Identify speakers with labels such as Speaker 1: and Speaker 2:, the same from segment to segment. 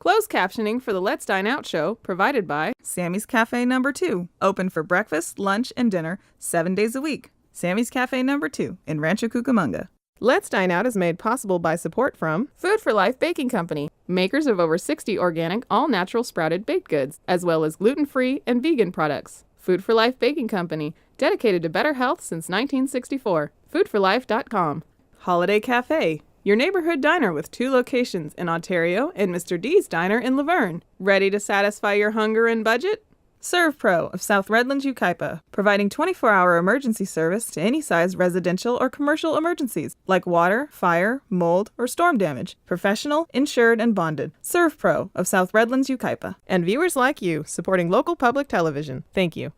Speaker 1: Closed captioning for the Let's Dine Out show provided by Sammy's Cafe No. 2, open for breakfast, lunch, and dinner 7 days a week. Sammy's Cafe No. 2 in Rancho Cucamonga. Let's Dine Out is made possible by support from Food for Life Baking Company, makers of over 60 organic, all-natural sprouted baked goods, as well as gluten-free and vegan products. Food for Life Baking Company, dedicated to better health since 1964. Foodforlife.com. Holiday Cafe, your neighborhood diner with 2 locations in Ontario and Mr. D's Diner in Laverne. Ready to satisfy your hunger and budget? Serve Pro of South Redlands, Yucaipa, providing 24-hour emergency service to any size residential or commercial emergencies, like water, fire, mold, or storm damage. Professional, insured, and bonded. Serve Pro of South Redlands, Yucaipa. And viewers like you, supporting local public television. Thank you.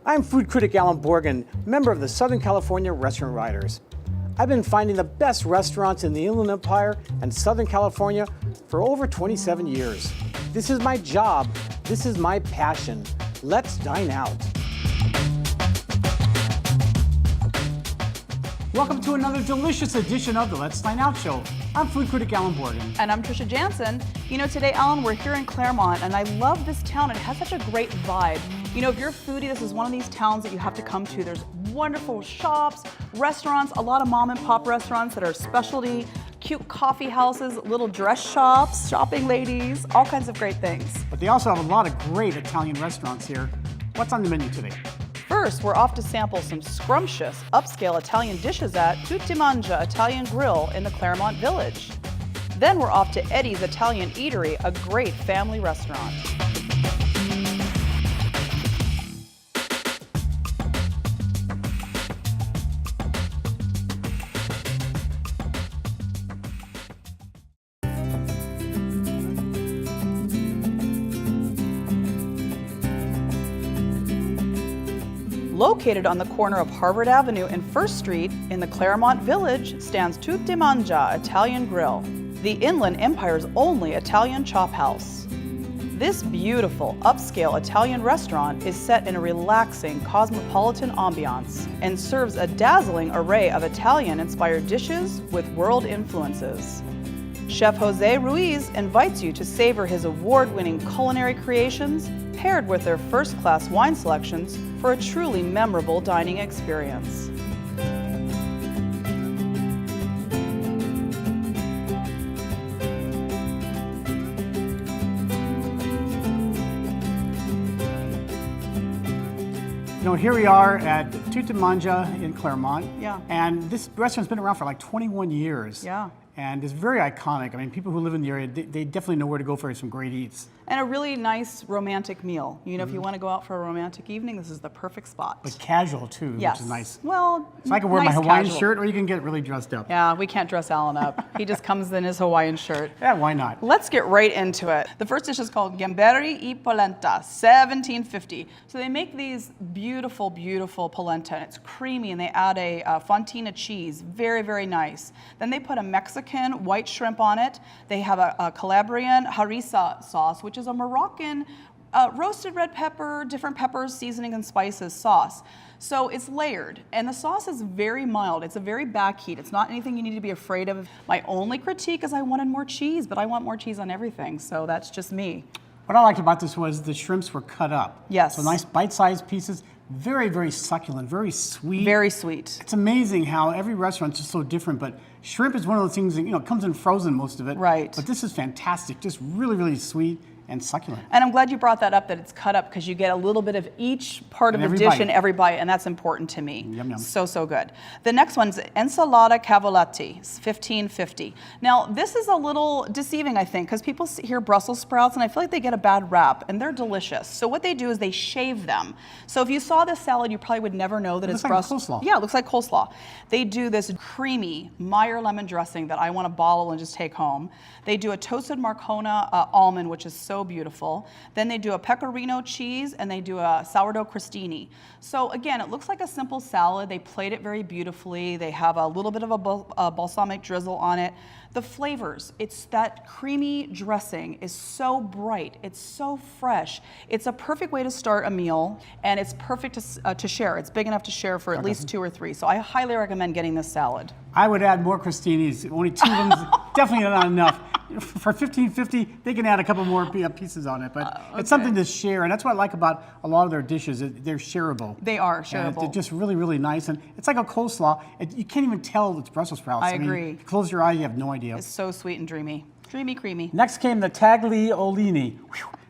Speaker 2: I'm food critic Alan Borgen, member of the Southern California Restaurant Writers. I've been finding the best restaurants in the Inland Empire and Southern California for over 27 years. This is my job. This is my passion. Let's dine out. Welcome to another delicious edition of the Let's Dine Out show. I'm food critic Alan Borgen.
Speaker 3: And I'm Trisha Jansen. You know, today, Alan, we're here in Claremont, and I love this town. It has such a great vibe. You know, if you're a foodie, this is one of these towns that you have to come to. There's wonderful shops, restaurants, a lot of mom and pop restaurants that are specialty, cute coffee houses, little dress shops, shopping ladies, all kinds of great things.
Speaker 2: But they also have a lot of great Italian restaurants here. What's on the menu today?
Speaker 3: First, we're off to sample some scrumptious, upscale Italian dishes at Tutti Italian Grill in the Claremont Village. Then we're off to Eddie's Italian Eatery, a great family restaurant. Located on the corner of Harvard Avenue and 1st Street in the Claremont Village stands Tutti Italian Grill, the Inland Empire's only Italian chop house. This beautiful, upscale Italian restaurant is set in a relaxing, cosmopolitan ambiance and serves a dazzling array of Italian-inspired dishes with world influences. Chef Jose Ruiz invites you to savor his award-winning culinary creations paired with their first-class wine selections for a truly memorable dining experience.
Speaker 2: You know, here we are at Tutti in Claremont.
Speaker 3: Yeah.
Speaker 2: And this restaurant's been around for like 21 years.
Speaker 3: Yeah.
Speaker 2: And it's very iconic. I mean, people who live in the area, they definitely know where to go for some great eats.
Speaker 3: And a really nice romantic meal. You know, if you want to go out for a romantic evening, this is the perfect spot.
Speaker 2: But casual too,
Speaker 3: Yes.
Speaker 2: which is nice.
Speaker 3: Well,
Speaker 2: So I can wear my
Speaker 3: nice
Speaker 2: Hawaiian
Speaker 3: casual.
Speaker 2: shirt, or you can get really dressed up.
Speaker 3: Yeah, we can't dress Alan up. He just comes in his Hawaiian shirt.
Speaker 2: Yeah, why not?
Speaker 3: Let's get right into it. The first dish is called Gamberi e polenta, 1750. So they make these beautiful, beautiful polenta, and it's creamy, and they add a fontina cheese, very, very nice. Then they put a Mexican white shrimp on it. They have a Calabrian harissa sauce, which is a Moroccan roasted red pepper, different peppers, seasoning, and spices sauce. So it's layered, and the sauce is very mild. It's a very back heat. It's not anything you need to be afraid of. My only critique is I wanted more cheese, but I want more cheese on everything, so that's just me.
Speaker 2: What I liked about this was the shrimps were cut up.
Speaker 3: Yes.
Speaker 2: So nice bite-sized pieces, very, very succulent, very sweet.
Speaker 3: Very sweet.
Speaker 2: It's amazing how every restaurant's just so different, but shrimp is one of those things that, you know, comes in frozen, most of it.
Speaker 3: Right.
Speaker 2: But this is fantastic, just really, really sweet and succulent.
Speaker 3: And I'm glad you brought that up, that it's cut up, because you get a little bit of each part of the
Speaker 2: every
Speaker 3: dish
Speaker 2: bite.
Speaker 3: in every bite, and that's important to me.
Speaker 2: Yum, yum.
Speaker 3: So, so good. The next one's Ensalada Cavaletti, 1550. Now, this is a little deceiving, I think, because people hear Brussels sprouts, and I feel like they get a bad rap, and they're delicious. So what they do is they shave them. So if you saw this salad, you probably would never know that it's
Speaker 2: like
Speaker 3: Brussels.
Speaker 2: coleslaw.
Speaker 3: Yeah, it looks like coleslaw. They do this creamy Meyer lemon dressing that I want to bottle and just take home. They do a toasted Marcona almond, which is so beautiful. Then they do a pecorino cheese, and they do a sourdough crostini. So again, it looks like a simple salad. They plate it very beautifully. They have a little bit of a balsamic drizzle on it. The flavors, it's that creamy dressing is so bright. It's so fresh. It's a perfect way to start a meal, and it's perfect to share. It's big enough to share for at least 2 or 3. So I highly recommend getting this salad.
Speaker 2: I would add more crostinis. Only 2 of them is definitely not enough. for $15.50, they can add a couple more pieces on it, but it's something to share, and that's what I like about a lot of their dishes. They're shareable.
Speaker 3: They are shareable.
Speaker 2: And they're just really, really nice, and it's like a coleslaw. You can't even tell it's Brussels sprouts.
Speaker 3: I agree.
Speaker 2: Mean, close your eye, you have no idea.
Speaker 3: It's so sweet and dreamy. Dreamy, creamy.
Speaker 2: Next came the tagliolini,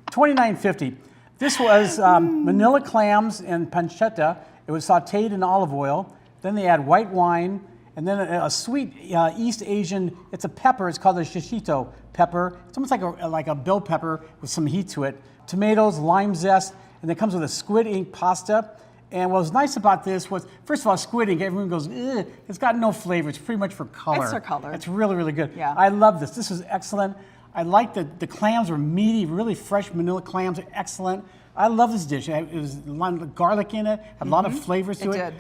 Speaker 2: $29.50. This was manila clams and pancetta. It was sautéed in olive oil. Then they add white wine, and then a sweet East Asian, it's a pepper, it's called a shishito pepper. It's almost like a bell pepper with some heat to it. Tomatoes, lime zest, and it comes with a squid ink pasta. And what was nice about this was, first of all, squid ink, everyone goes, ugh, it's got no flavor. It's pretty much for color.
Speaker 3: It's for color.
Speaker 2: It's really, really good.
Speaker 3: Yeah.
Speaker 2: I love this. This is excellent. I like the clams were meaty, really fresh manila clams are excellent. I love this dish. It was a lot of garlic in it, a lot of flavors to it.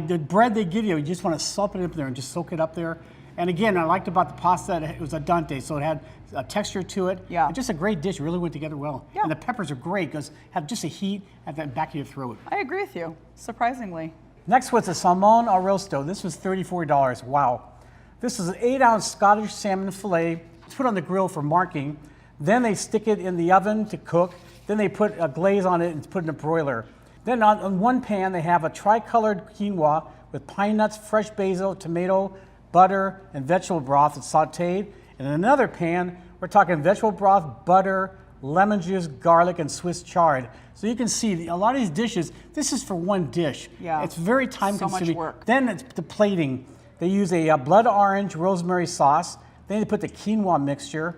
Speaker 2: The bread they give you just want to slop it up there and just soak it up there. And again, I liked about the pasta, it was al dente, so it had a texture to it.
Speaker 3: Yeah.
Speaker 2: And just a great dish, really went together well.
Speaker 3: Yeah.
Speaker 2: And the peppers are great because have just a heat at the back of your throat.
Speaker 3: I agree with you, surprisingly.
Speaker 2: Next was the salmon arrosto. This was $34. Wow. This is an 8-ounce Scottish salmon fillet. It's put on the grill for marking. Then they stick it in the oven to cook. Then they put a glaze on it and put it in a broiler. Then on one pan, they have a tri-colored quinoa with pine nuts, fresh basil, tomato, butter, and vegetable broth that's sauteed. And in another pan, we're talking vegetable broth, butter, lemon juice, garlic, and Swiss chard. So you can see a lot of these dishes, this is for one dish.
Speaker 3: Yeah.
Speaker 2: It's very time consuming.
Speaker 3: So much work.
Speaker 2: Then it's the plating. They use a blood orange rosemary sauce. Then they put the quinoa mixture,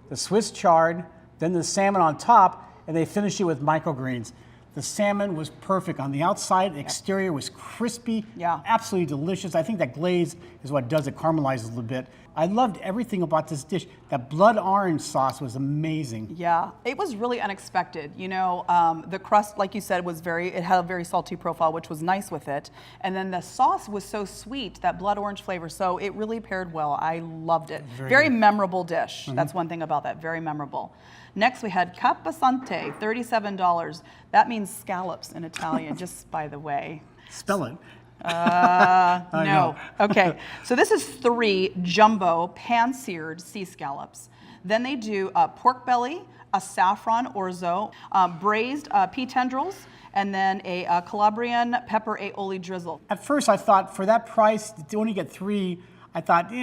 Speaker 2: the Swiss chard, then the salmon on top, and they finish it with microgreens. The salmon was perfect on the outside. The exterior was crispy, absolutely delicious. I think that glaze is what does it, caramelizes a little bit. I loved everything about this dish. That blood orange sauce was amazing.
Speaker 3: Yeah, it was really unexpected. You know, the crust, like you said, it had a very salty profile, which was nice with it. And then the sauce was so sweet, that blood orange flavor, so it really paired well. I loved it. Very memorable dish. That's one thing about that, very memorable. Next, we had capasante, $37. That means scallops in Italian, just by the way.
Speaker 2: Spell it.
Speaker 3: No. Okay, so this is 3 jumbo pan-seared sea scallops. Then they do pork belly, a saffron orzo, braised pea tendrils, and then a Calabrian pepper aioli drizzle.
Speaker 2: At first, I thought for that price, to only get 3, I thought,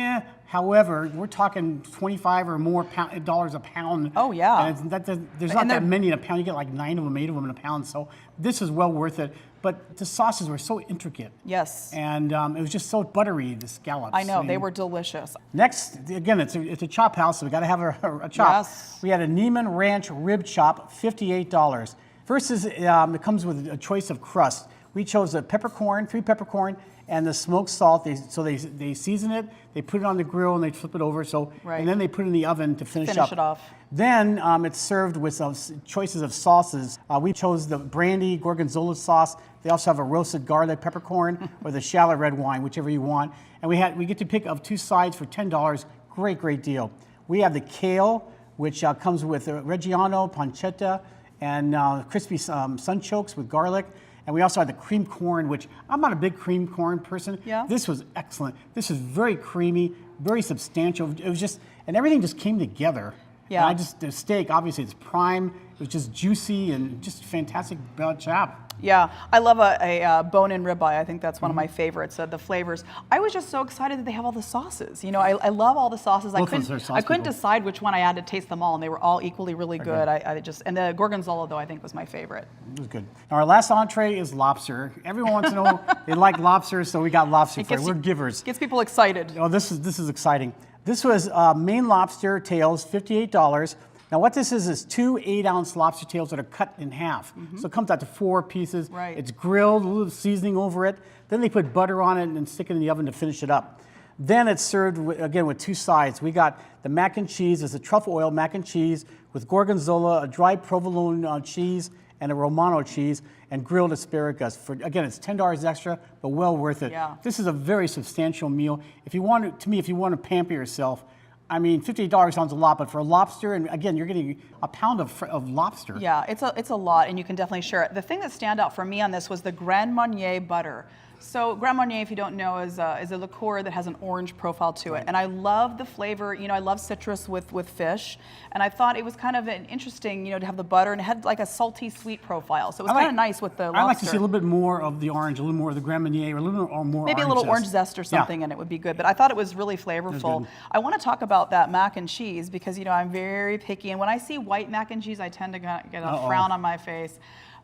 Speaker 2: however, we're talking $25 or more dollars a pound.
Speaker 3: Oh, yeah.
Speaker 2: And there's not that many in a pound. You get like 9 of them, 8 of them in a pound. So this is well worth it. But the sauces were so intricate.
Speaker 3: Yes.
Speaker 2: And it was just so buttery, the scallops.
Speaker 3: I know, they were delicious.
Speaker 2: Next, again, it's a chop house, so we got to have a chop.
Speaker 3: Yes.
Speaker 2: We had a Neiman Ranch rib chop, $58. First is, it comes with a choice of crust. We chose the peppercorn, 3 peppercorn, and the smoked salt. They season it, they put it on the grill, and they flip it over. And then they put it in the oven to finish
Speaker 3: it off.
Speaker 2: Then it's served with choices of sauces. We chose the brandy gorgonzola sauce. They also have a roasted garlic peppercorn or the shallot red wine, whichever you want. And we get to pick of 2 sides for $10. Great deal. We have the kale, which comes with Reggiano, pancetta, and crispy sunchokes with garlic. And we also had the cream corn, which I'm not a big cream corn person.
Speaker 3: Yeah.
Speaker 2: This was excellent. This is very creamy, very substantial. It was just, and everything just came together.
Speaker 3: Yeah.
Speaker 2: And the steak, obviously it's prime. It was just juicy and just fantastic chop.
Speaker 3: Yeah, I love a bone-in ribeye. I think that's one of my favorites. The flavors. I was just so excited that they have all the sauces. You know, I love all the sauces. I couldn't decide which one I had to taste them all, and they were all equally really good. And the gorgonzola though I think was my favorite.
Speaker 2: It was good. Our last entree is lobster. Everyone wants to know they like lobster, so we got lobster for you. We're givers.
Speaker 3: Gets people excited.
Speaker 2: Oh, this is exciting. This was Maine lobster tails, $58. Now what this is 2 8-ounce lobster tails that are cut in half. So it comes out to 4 pieces.
Speaker 3: Right.
Speaker 2: It's grilled, a little seasoning over it. Then they put butter on it and stick it in the oven to finish it up. Then it's served again with 2 sides. We got the mac and cheese. It's a truffle oil mac and cheese with gorgonzola, a dry provolone cheese, and a Romano cheese, and grilled asparagus. Again, it's $10 extra, but well worth it.
Speaker 3: Yeah.
Speaker 2: This is a very substantial meal. If you want to pamper yourself, I mean, $58 sounds a lot, but for a lobster, and again, you're getting a pound of lobster.
Speaker 3: Yeah, it's a lot, and you can definitely share it. The thing that stand out for me on this was the Grand Marnier butter. So Grand Marnier, if you don't know, is a liqueur that has an orange profile to it. And I love the flavor, I love citrus with fish. And I thought it was kind of an interesting, to have the butter, and it had like a salty, sweet profile. So it was kind of nice with the lobster.
Speaker 2: I like to see a little bit more of the orange, a little more of the Grand Marnier, or a little more
Speaker 3: maybe a little orange zest or something, and it would be good. But I thought it was really flavorful. I want to talk about that mac and cheese because, I'm very picky. And when I see white mac and cheese, I tend to get a frown on my face.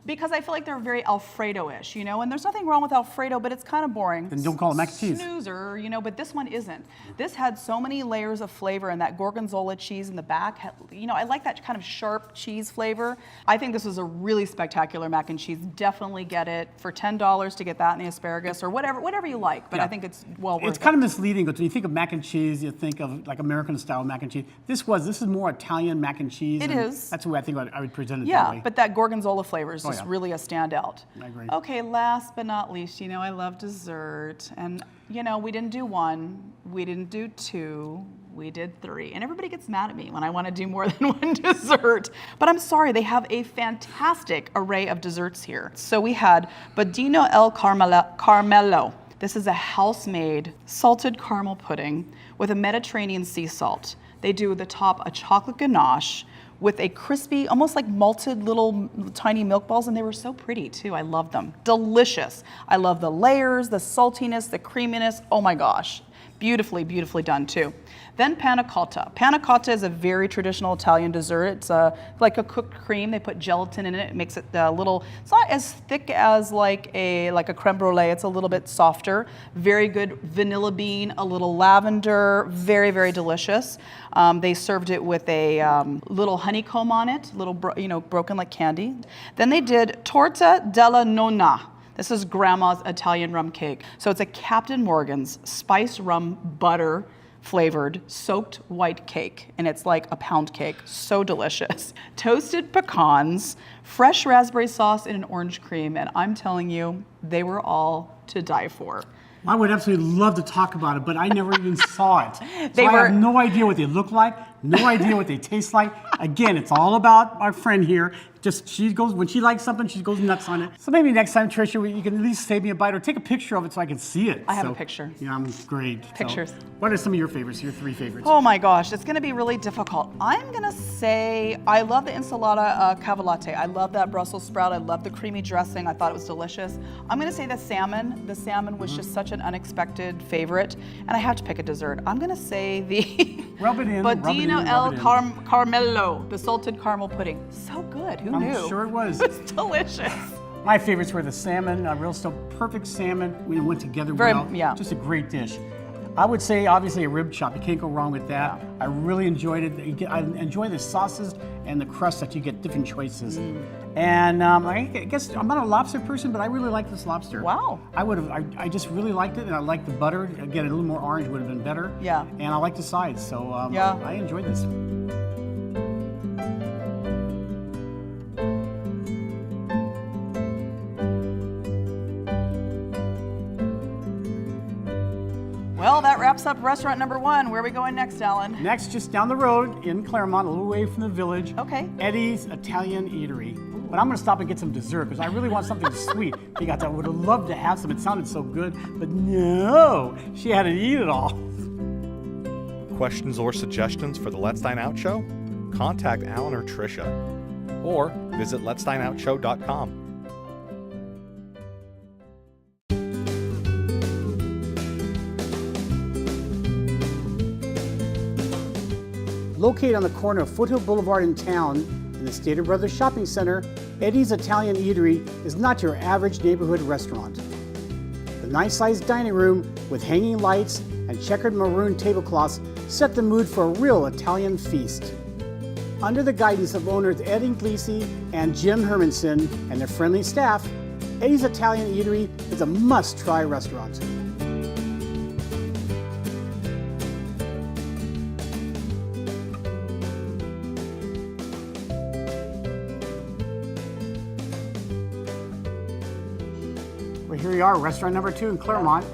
Speaker 3: Because I feel like they're very Alfredo-ish, and there's nothing wrong with Alfredo, but it's kind of boring.
Speaker 2: Then don't call it mac and cheese.
Speaker 3: Snoozer, but this one isn't. This had so many layers of flavor, and that gorgonzola cheese in the back, I like that kind of sharp cheese flavor. I think this was a really spectacular mac and cheese. Definitely get it for $10 to get that and the asparagus or whatever you like, but I think it's well worth it.
Speaker 2: It's kind of misleading because when you think of mac and cheese, you think of like American-style mac and cheese. This is more Italian mac and cheese.
Speaker 3: It is.
Speaker 2: That's the way I think I would present it that way.
Speaker 3: Yeah, but that gorgonzola flavor is just really a standout.
Speaker 2: I agree.
Speaker 3: Okay, last but not least, I love dessert. And, we didn't do one, we didn't do two, we did three. And everybody gets mad at me when I want to do more than one dessert. But I'm sorry, they have a fantastic array of desserts here. So we had Budino El Carmelo. This is a house-made salted caramel pudding with a Mediterranean sea salt. They do the top a chocolate ganache with a crispy, almost like malted little tiny milk balls, and they were so pretty too. I love them. Delicious. I love the layers, the saltiness, the creaminess. Oh my gosh. Beautifully, beautifully done too. Then panna cotta. Panna cotta is a very traditional Italian dessert. It's like a cooked cream. They put gelatin in it. It makes it a little, it's not as thick as like a creme brulee. It's a little bit softer. Very good vanilla bean, a little lavender. Very, very delicious. They served it with a little honeycomb on it, little broken like candy. Then they did torta della nonna. This is Grandma's Italian rum cake. So it's a Captain Morgan's spiced rum butter flavored soaked white cake, and it's like a pound cake. So delicious. Toasted pecans, fresh raspberry sauce, and an orange cream, and I'm telling you, they were all to die for.
Speaker 2: I would absolutely love to talk about it, but I never even saw it. I have no idea what they look like, no idea what they taste like. Again, it's all about our friend here. She goes, when she likes something, she goes nuts on it. So maybe next time, Tricia, you can at least save me a bite or take a picture of it so I can see it.
Speaker 3: I have a picture.
Speaker 2: Yeah, I'm great.
Speaker 3: Pictures.
Speaker 2: So, what are some of your favorites, your three favorites?
Speaker 3: Oh my gosh, it's gonna be really difficult. I'm gonna say, I love the Ensalada Cavaletti. I love that Brussels sprout. I love the creamy dressing. I thought it was delicious. I'm gonna say the salmon. The salmon was just such an unexpected favorite. And I have to pick a dessert. I'm gonna say the
Speaker 2: rub it in,
Speaker 3: Budino El Carmelo, the salted caramel pudding. So good, who knew?
Speaker 2: I'm sure it was.
Speaker 3: It's delicious.
Speaker 2: My favorites were the salmon, real still perfect salmon. We went together well.
Speaker 3: Yeah.
Speaker 2: Just a great dish. I would say, obviously, a rib chop. You can't go wrong with that. Yeah. I really enjoyed it. I enjoy the sauces and the crust that you get, different choices. And I guess I'm not a lobster person, but I really like this lobster.
Speaker 3: Wow.
Speaker 2: I just really liked it, and I liked the butter. Again, a little more orange would have been better.
Speaker 3: Yeah.
Speaker 2: And I like the sides, so I enjoyed this.
Speaker 3: Well, that wraps up restaurant number one. Where are we going next, Alan?
Speaker 2: Next, just down the road in Claremont, a little away from the village.
Speaker 3: Okay.
Speaker 2: Eddie's Italian Eatery. But I'm going to stop and get some dessert because I really want something sweet. I would have loved to have some. It sounded so good, but no, she had to eat it all.
Speaker 4: Questions or suggestions for the Let's Dine Out show? Contact Alan or Tricia, or visit letsdineoutshow.com.
Speaker 2: Located on the corner of Foothill Boulevard in town, in the Stater Brothers Shopping Center, Eddie's Italian Eatery is not your average neighborhood restaurant. The nice-sized dining room with hanging lights and checkered maroon tablecloths set the mood for a real Italian feast. Under the guidance of owners Ed Inglisi and Jim Hermanson and their friendly staff, Eddie's Italian Eatery is a must-try restaurant. Well, here we are, restaurant number 2 in Claremont.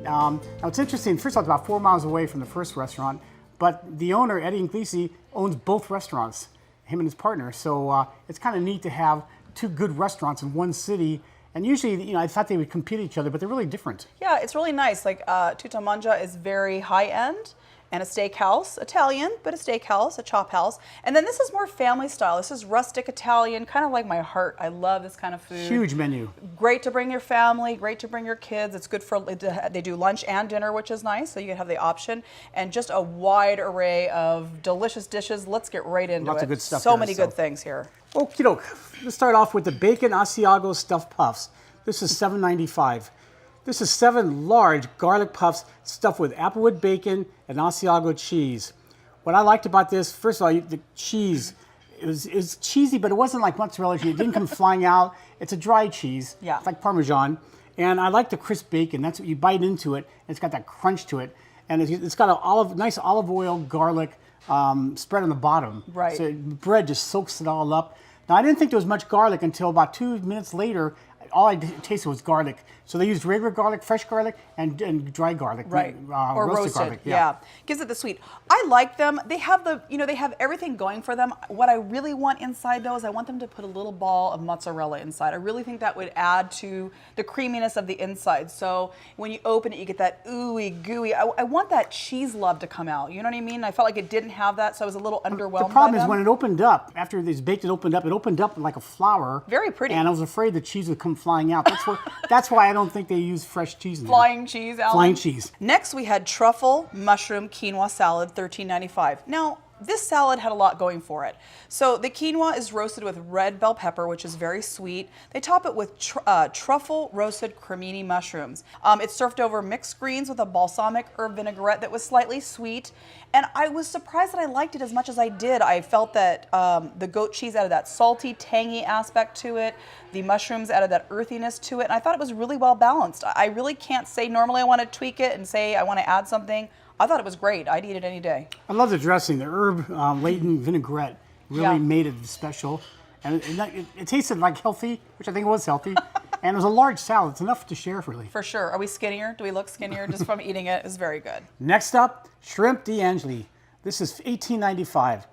Speaker 2: Now it's interesting, first of all, it's about 4 miles away from the first restaurant, but the owner, Eddie Inglisi, owns both restaurants, him and his partner. So it's kind of neat to have 2 good restaurants in one city And usually, I thought they would compete each other, but they're really different.
Speaker 3: Yeah, it's really nice. Like Tutti Mangia is very high end and a steakhouse, Italian, but a steakhouse, a chop house. And then this is more family style. This is rustic Italian, kind of like my heart. I love this kind of food.
Speaker 2: Huge menu.
Speaker 3: Great to bring your family, great to bring your kids. It's good for, they do lunch and dinner, which is nice, so you can have the option. And just a wide array of delicious dishes. Let's get right into it.
Speaker 2: Lots of good stuff
Speaker 3: So
Speaker 2: here,
Speaker 3: many good things here.
Speaker 2: Okie doke. Let's start off with the bacon Asiago stuffed puffs. This is $7.95. This is 7 large garlic puffs stuffed with applewood bacon and Asiago cheese. What I liked about this, first of all, the cheese, it was cheesy, but it wasn't like mozzarella cheese. It didn't come flying out. It's a dry cheese.
Speaker 3: Yeah.
Speaker 2: It's like Parmesan. And I like the crisp bacon. That's what you bite into it. And it's got that crunch to it. And it's got a nice olive oil, garlic spread on the bottom.
Speaker 3: Right.
Speaker 2: So the bread just soaks it all up. Now, I didn't think there was much garlic until about 2 minutes later. All I tasted was garlic. So they used regular garlic, fresh garlic, and dry garlic.
Speaker 3: Right. Or roasted
Speaker 2: garlic.
Speaker 3: Yeah. Gives it the sweet. I like them. They have they have everything going for them. What I really want inside though is I want them to put a little ball of mozzarella inside. I really think that would add to the creaminess of the inside. So when you open it, you get that ooey gooey. I want that cheese love to come out. You know what I mean? I felt like it didn't have that, so I was a little underwhelmed.
Speaker 2: The problem
Speaker 3: by
Speaker 2: is
Speaker 3: them.
Speaker 2: when it opened up, after it was baked, it opened up like a flower.
Speaker 3: Very pretty.
Speaker 2: And I was afraid the cheese would come flying out. That's why I don't think they use fresh cheese in there.
Speaker 3: Flying cheese, Alan.
Speaker 2: Flying cheese.
Speaker 3: Next, we had truffle mushroom quinoa salad, $13.95. Now, this salad had a lot going for it. So the quinoa is roasted with red bell pepper, which is very sweet. They top it with truffle roasted cremini mushrooms. It's served over mixed greens with a balsamic herb vinaigrette that was slightly sweet. And I was surprised that I liked it as much as I did. I felt that the goat cheese added that salty, tangy aspect to it. The mushrooms added that earthiness to it. And I thought it was really well balanced. I really can't say, normally I want to tweak it and say I want to add something. I thought it was great. I'd eat it any day.
Speaker 2: I love the dressing. The herb laden vinaigrette really made it special. And it tasted like healthy, which I think was healthy. And it was a large salad. It's enough to share, really.
Speaker 3: For sure. Are we skinnier? Do we look skinnier just from eating it? It was very good.
Speaker 2: Next up, shrimp d'Angeli. This is $18.95.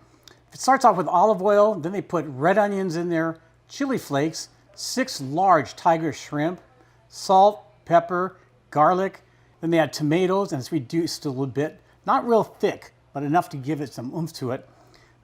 Speaker 2: It starts off with olive oil. Then they put red onions in there, chili flakes, 6 large tiger shrimp, salt, pepper, garlic. Then they add tomatoes, and it's reduced a little bit. Not real thick, but enough to give it some oomph to it.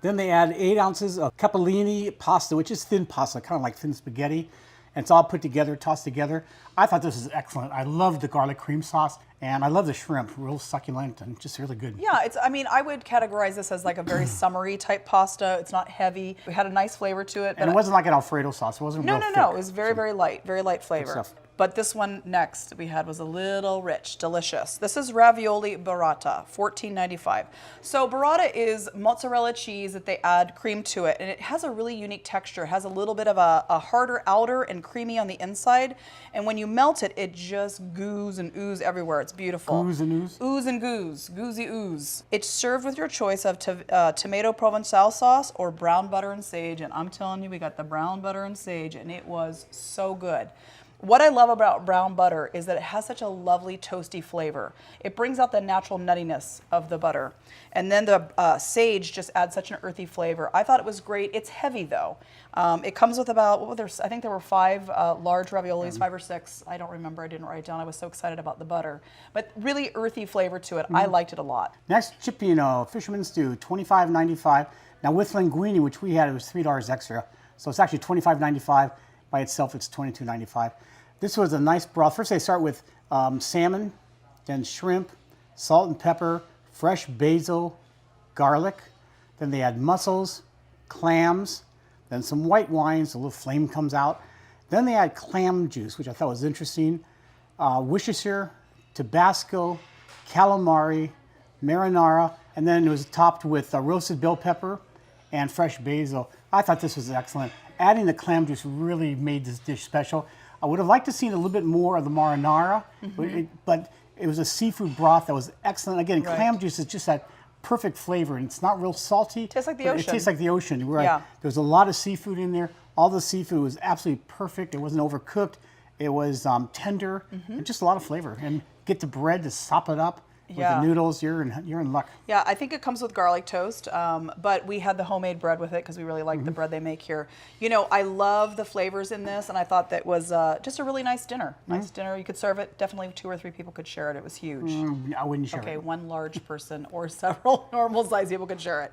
Speaker 2: Then they add 8 ounces of capellini pasta, which is thin pasta, kind of like thin spaghetti. And it's all put together, tossed together. I thought this was excellent. I love the garlic cream sauce, and I love the shrimp, real succulent and just really good.
Speaker 3: Yeah, I would categorize this as like a very summery type pasta. It's not heavy. It had a nice flavor to it.
Speaker 2: And it wasn't like an Alfredo sauce. It wasn't real thick.
Speaker 3: No. It was very light flavor.
Speaker 2: stuff.
Speaker 3: But this one next we had was a little rich, delicious. This is Ravioli Burrata, $14.95. So burrata is mozzarella cheese that they add cream to it, and it has a really unique texture. It has a little bit of a harder outer and creamy on the inside, and when you melt it, it just goos and ooze everywhere. It's beautiful.
Speaker 2: Ooze and ooze?
Speaker 3: Ooze and goose, goozy ooze. It's served with your choice of tomato Provençal sauce or brown butter and sage, and I'm telling you, we got the brown butter and sage, and it was so good. What I love about brown butter is that it has such a lovely toasty flavor. It brings out the natural nuttiness of the butter. And then the sage just adds such an earthy flavor. I thought it was great. It's heavy though. It comes with about, I think there were 5 large raviolis, 5 or 6. I don't remember, I didn't write it down. I was so excited about the butter. But really earthy flavor to it. I liked it a lot.
Speaker 2: Next, Cipino, fisherman stew, $25.95. Now with linguine, which we had, it was $3 extra. So it's actually $25.95. By itself, it's $22.95. This was a nice broth. First, they start with salmon, then shrimp, salt and pepper, fresh basil, garlic. Then they add mussels, clams, then some white wines. A little flame comes out. Then they add clam juice, which I thought was interesting. Worcestershire, Tabasco, calamari, marinara, and then it was topped with roasted bell pepper and fresh basil. I thought this was excellent. Adding the clam juice really made this dish special. I would have liked to see a little bit more of the marinara, but it was a seafood broth that was excellent. Again, clam juice is just that perfect flavor, and it's not real salty.
Speaker 3: Tastes like the ocean.
Speaker 2: It tastes like the ocean. Right.
Speaker 3: Yeah.
Speaker 2: There was a lot of seafood in there. All the seafood was absolutely perfect. It wasn't overcooked. It was tender, and just a lot of flavor. And get the bread to sop it up. with
Speaker 3: Yeah.
Speaker 2: the noodles, you're in luck.
Speaker 3: Yeah, I think it comes with garlic toast, but we had the homemade bread with it because we really like the bread they make here. You know, I love the flavors in this, and I thought that was just a really nice dinner. Nice dinner. You could serve it. Definitely 2 or 3 people could share it. It was huge.
Speaker 2: I wouldn't share
Speaker 3: Okay,
Speaker 2: it.
Speaker 3: 1 large person or several normal-sized people could share it.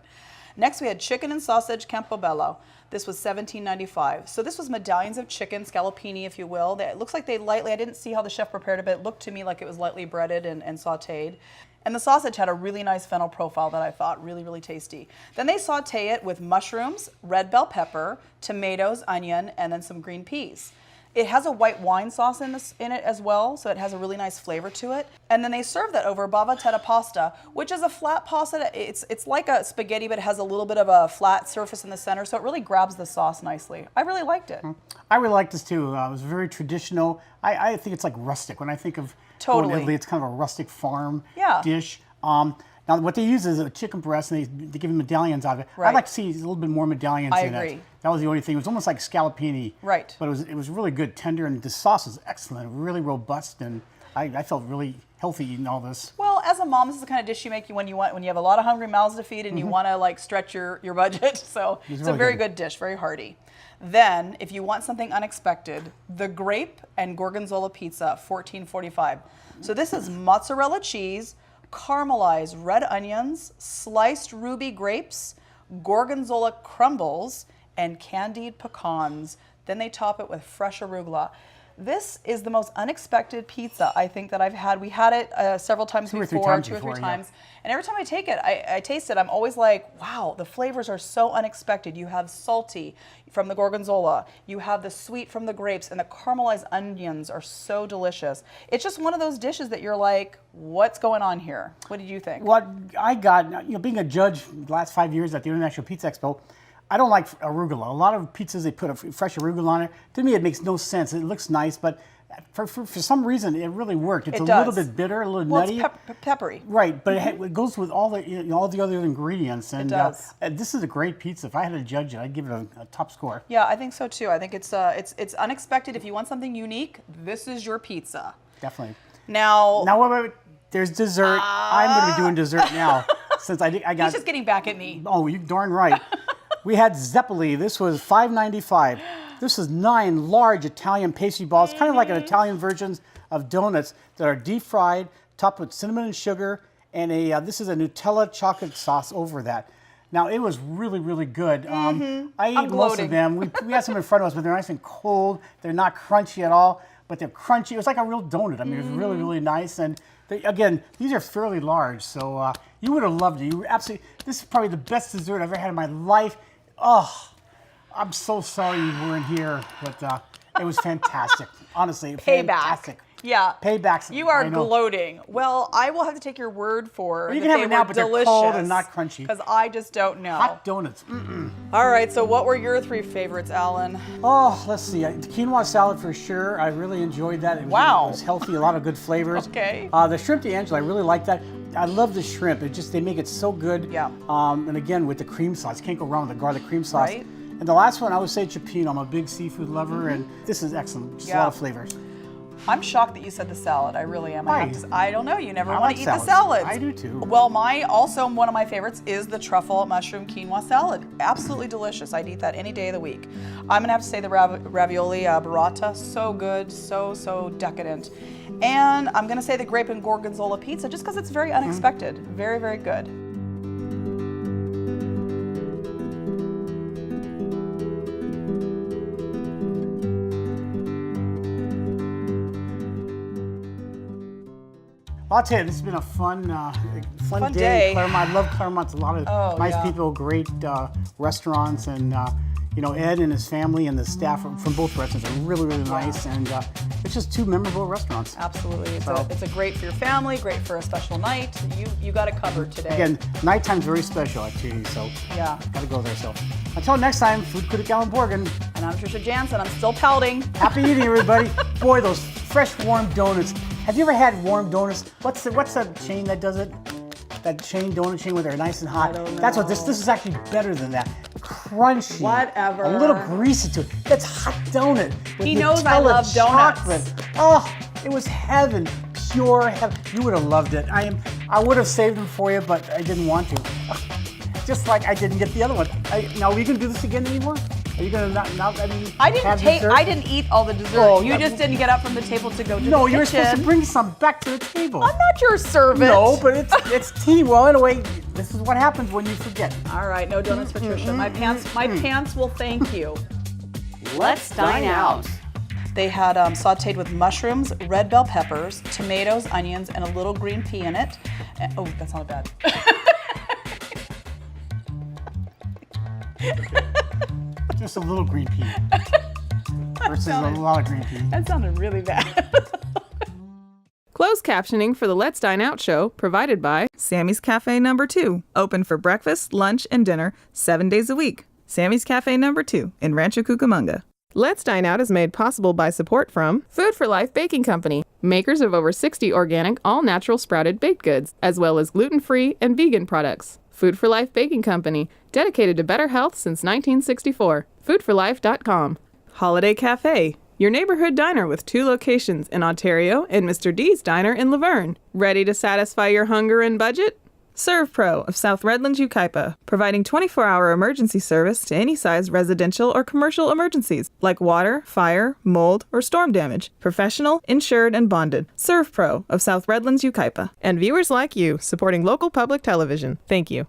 Speaker 3: Next, we had chicken and sausage Campobello. This was $17.95. So this was medallions of chicken, scallopini, if you will. It looks like they lightly, I didn't see how the chef prepared it, but it looked to me like it was lightly breaded and sauteed. And the sausage had a really nice fennel profile that I thought really, really tasty. Then they saute it with mushrooms, red bell pepper, tomatoes, onion, and then some green peas. It has a white wine sauce in it as well, so it has a really nice flavor to it. And then they serve that over bavatetta pasta, which is a flat pasta. It's like a spaghetti, but it has a little bit of a flat surface in the center, so it really grabs the sauce nicely. I really liked it.
Speaker 2: I really liked this too. It was very traditional. I think it's like rustic. When I think of going to Italy, it's kind of a rustic farm dish. Now, what they use is a chicken breast, and they give you medallions out of it.
Speaker 3: Right.
Speaker 2: I'd like to see a little bit more medallions in
Speaker 3: agree.
Speaker 2: it. That was the only thing. It was almost like scallopini.
Speaker 3: Right.
Speaker 2: But it was really good, tender, and the sauce was excellent, really robust, and I felt really healthy eating all this.
Speaker 3: Well, as a mom, this is the kind of dish you make when you have a lot of hungry mouths to feed and you want to like stretch your budget. So it's a very good dish, very hearty. Then, if you want something unexpected, the grape and gorgonzola pizza, $14.45. So this is mozzarella cheese, caramelized red onions, sliced ruby grapes, gorgonzola crumbles, and candied pecans. Then they top it with fresh arugula. This is the most unexpected pizza I think that I've had. We had it several times before, 2 or 3 times. And every time I take it, I taste it, I'm always like, wow, the flavors are so unexpected. You have salty from the gorgonzola, you have the sweet from the grapes, and the caramelized onions are so delicious. It's just one of those dishes that you're like, what's going on here? What did you think?
Speaker 2: What I got, being a judge the last 5 years at the International Pizza Expo, I don't like arugula. A lot of pizzas, they put a fresh arugula on it. To me, it makes no sense. It looks nice, but for some reason, it really worked. It's a little bit bitter, a little nutty.
Speaker 3: It's peppery.
Speaker 2: Right, but it goes with all the all the other ingredients. And
Speaker 3: it does.
Speaker 2: This is a great pizza. If I had to judge it, I'd give it a top score.
Speaker 3: Yeah, I think so too. I think it's unexpected. If you want something unique, this is your pizza.
Speaker 2: Definitely.
Speaker 3: Now
Speaker 2: wait. There's dessert. I'm going to be doing dessert now since I got.
Speaker 3: He's just getting back at me.
Speaker 2: Oh, you darn right. We had Zeppeli. This was $5.95. This is 9 large Italian pastry balls, kind of like an Italian version of donuts that are deep fried, topped with cinnamon and sugar, and this is a Nutella chocolate sauce over that. Now, it was really, really good. I ate most of them. We had some in front of us, but they're nice and cold. They're not crunchy at all, but they're crunchy. It was like a real donut. I mean, it was really, really nice. And again, these are fairly large, so you would have loved it. This is probably the best dessert I've ever had in my life. Oh, I'm so sorry you weren't here, but it was fantastic. Honestly, fantastic.
Speaker 3: Yeah.
Speaker 2: Paybacks.
Speaker 3: You are gloating. Well, I will have to take your word for it.
Speaker 2: You can have it now, but they're cold and not crunchy.
Speaker 3: Because I just don't know.
Speaker 2: Hot donuts.
Speaker 3: All right, so what were your 3 favorites, Alan?
Speaker 2: Oh, let's see. The quinoa salad for sure. I really enjoyed that. It was healthy, a lot of good flavors.
Speaker 3: Okay.
Speaker 2: The shrimp d'Angelo, I really like that. I love the shrimp. They make it so good.
Speaker 3: Yeah.
Speaker 2: And again, with the cream sauce. Can't go wrong with the garlic cream sauce.
Speaker 3: Right.
Speaker 2: And the last one, I would say cioppino. I'm a big seafood lover, and this is excellent. Just a lot of flavors.
Speaker 3: I'm shocked that you said the salad. I really am.
Speaker 2: Why?
Speaker 3: I don't know. You never
Speaker 2: I
Speaker 3: want
Speaker 2: like
Speaker 3: to eat
Speaker 2: salads.
Speaker 3: the salads.
Speaker 2: I do too.
Speaker 3: Well, one of my favorites is the truffle mushroom quinoa salad. Absolutely delicious. I'd eat that any day of the week. I'm gonna have to say the ravioli burrata. So good, so decadent. And I'm gonna say the grape and gorgonzola pizza just because it's very unexpected. Very, very good.
Speaker 2: I'll tell you, this has been a fun day in Claremont. I love Claremont. It's a lot of nice people, great restaurants, and Ed and his family and the staff from both restaurants are really, really nice, and it's just 2 memorable restaurants.
Speaker 3: Absolutely. It's a great for your family, great for a special night. You got it covered today.
Speaker 2: Again, nighttime's very special at Tutti, so got to go there. So until next time, food critic Alan Borgen.
Speaker 3: And I'm Trisha Jansen. I'm still pouting.
Speaker 2: Happy eating, everybody. Boy, those fresh warm donuts. Have you ever had warm donuts? What's that chain that does it? That donut chain where they're nice and hot.
Speaker 3: I don't know.
Speaker 2: That's what this is actually better than that. Crunchy.
Speaker 3: Whatever.
Speaker 2: A little greasy to it. That's hot donut.
Speaker 3: He knows I love donuts.
Speaker 2: Chocolate. Oh, it was heaven. Pure heaven. You would have loved it. I would have saved them for you, but I didn't want to. Just like I didn't get the other one. Now, are you going to do this again anymore? Are you going to not have dessert?
Speaker 3: I didn't eat all the dessert.
Speaker 2: Oh,
Speaker 3: you just didn't get up from the table to go to the
Speaker 2: No,
Speaker 3: kitchen.
Speaker 2: you're supposed to bring some back to the table.
Speaker 3: I'm not your servant.
Speaker 2: No, but it's team. Well, anyway, this is what happens when you forget.
Speaker 3: All right, no donuts for Trisha. My pants will thank you. Let's dine out. They had sauteed with mushrooms, red bell peppers, tomatoes, onions, and a little green pea in it. Oh, that's not bad.
Speaker 2: Just a little green pea versus a lot of green pea.
Speaker 3: That sounded really bad.
Speaker 1: Closed captioning for the Let's Dine Out show provided by Sammy's Cafe No. 2, open for breakfast, lunch, and dinner 7 days a week. Sammy's Cafe No. 2 in Rancho Cucamonga. Let's Dine Out is made possible by support from Food for Life Baking Company, makers of over 60 organic, all-natural sprouted baked goods, as well as gluten-free and vegan products. Food for Life Baking Company, dedicated to better health since 1964. Foodforlife.com. Holiday Cafe, your neighborhood diner with 2 locations in Ontario and Mr. D's Diner in Laverne. Ready to satisfy your hunger and budget? Serve Pro of South Redlands, Yucaipa, providing 24-hour emergency service to any size residential or commercial emergencies, like water, fire, mold, or storm damage. Professional, insured, and bonded. Serve Pro of South Redlands, Yucaipa. And viewers like you, supporting local public television. Thank you.